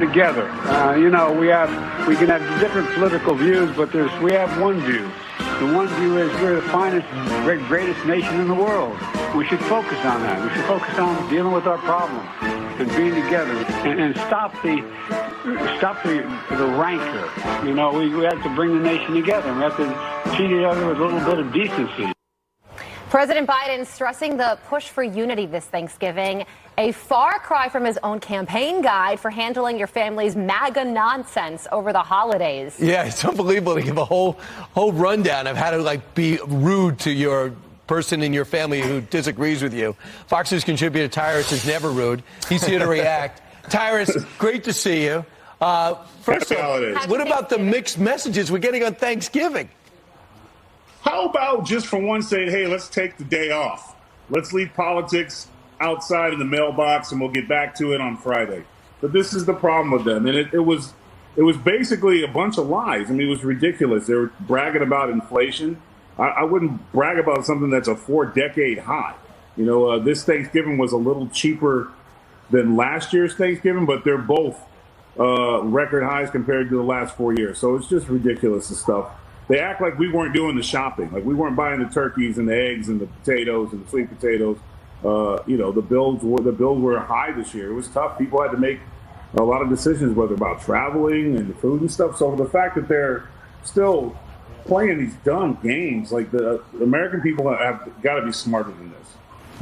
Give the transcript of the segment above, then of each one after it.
together. We can have different political views, but we have one view. The one view is we're the finest, greatest nation in the world. We should focus on that. We should focus on dealing with our problems and being together and stop the rancor. We have to bring the nation together. We have to treat each other with a little bit of decency. President Biden stressing the push for unity this Thanksgiving, a far cry from his own campaign guide for handling your family's MAGA nonsense over the holidays. Yeah, it's unbelievable to give a whole rundown of how to be rude to your person in your family who disagrees with you. Fox News contributor Tyrus is never rude. He's here to react. Tyrus, great to see you. First of all, what about the mixed messages we're getting on Thanksgiving? How about just for one saying, hey, let's take the day off. Let's leave politics outside in the mailbox and we'll get back to it on Friday. But this is the problem with them. And it was basically a bunch of lies. I mean, it was ridiculous. They were bragging about inflation. I wouldn't brag about something that's a 4-decade high. This Thanksgiving was a little cheaper than last year's Thanksgiving, but they're both record highs compared to the last 4 years. So it's just ridiculous, the stuff. They act like we weren't doing the shopping, like we weren't buying the turkeys and the eggs and the potatoes and the sweet potatoes. The bills were high this year. It was tough. People had to make a lot of decisions, whether about traveling and the food and stuff. So the fact that they're still playing these dumb games, like the American people have got to be smarter than this.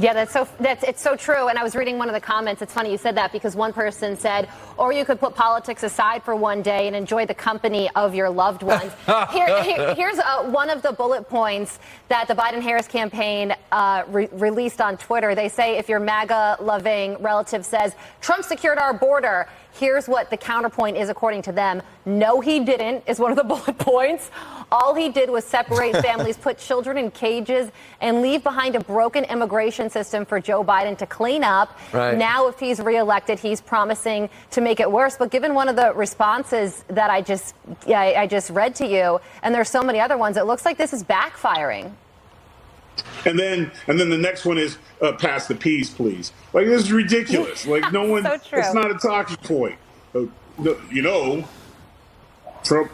Yeah, it's so true. And I was reading one of the comments. It's funny you said that because one person said, or you could put politics aside for one day and enjoy the company of your loved ones. Here's one of the bullet points that the Biden-Harris campaign released on Twitter. They say if your MAGA-loving relative says, Trump secured our border, here's what the counterpoint is according to them. No, he didn't, is one of the bullet points. All he did was separate families, put children in cages, and leave behind a broken immigration system for Joe Biden to clean up. Right. Now, if he's reelected, he's promising to make it worse. But given one of the responses that I just read to you, and there's so many other ones, it looks like this is backfiring. And then the next one is pass the peas, please. Like, this is ridiculous. Like, no one, So true. It's not a talking point. Trump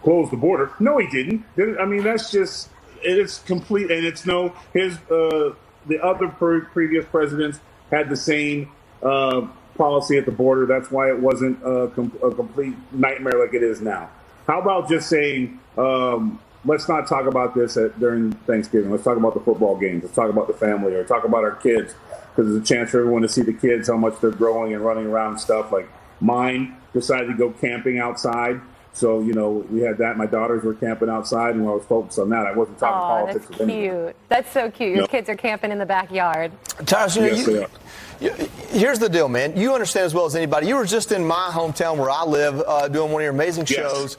closed the border. No, he didn't. I mean, that's just, it's complete. And it's the other previous presidents had the same policy at the border. That's why it wasn't a complete nightmare like it is now. How about just saying, let's not talk about this during Thanksgiving. Let's talk about the football games. Let's talk about the family, or talk about our kids, because there's a chance for everyone to see the kids, how much they're growing and running around and stuff. Like mine decided to go camping outside. So, we had that. My daughters were camping outside, and I was focused on that. I wasn't talking politics. That's cute. That's so cute. Your kids are camping in the backyard. Tyrus, Yes, here's the deal, man. You understand as well as anybody. You were just in my hometown where I live doing one of your amazing shows.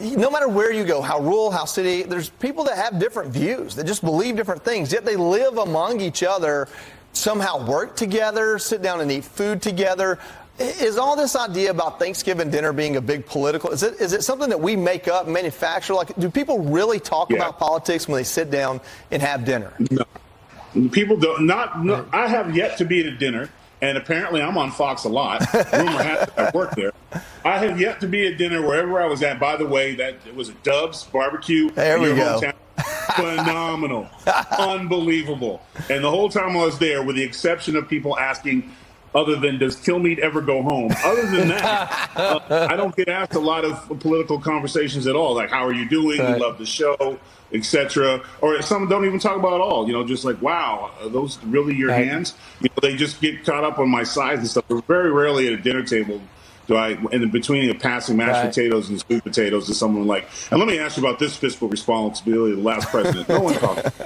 No matter where you go, how rural, how city, there's people that have different views, that just believe different things, yet they live among each other, somehow work together, sit down and eat food together. Is all this idea about Thanksgiving dinner being a big political, is it something that we make up, manufacture? Like, do people really talk about politics when they sit down and have dinner? No. People don't. I have yet to be at a dinner, and apparently I'm on Fox a lot. Rumor has it I work there. I have yet to be at dinner wherever I was at. By the way, that it was a Dub's barbecue. There we go. Hometown. Phenomenal. Unbelievable. And the whole time I was there, with the exception of people asking, other than does Kilmeade ever go home? Other than that, I don't get asked a lot of political conversations at all. Like, how are you doing? We love the show, etc. Or some don't even talk about it all. Just like, wow, are those really your hands? They just get caught up on my size and stuff. But very rarely at a dinner table do I, in between passing mashed potatoes and sweet potatoes, to someone like, and let me ask you about this fiscal responsibility of the last president. No one talks.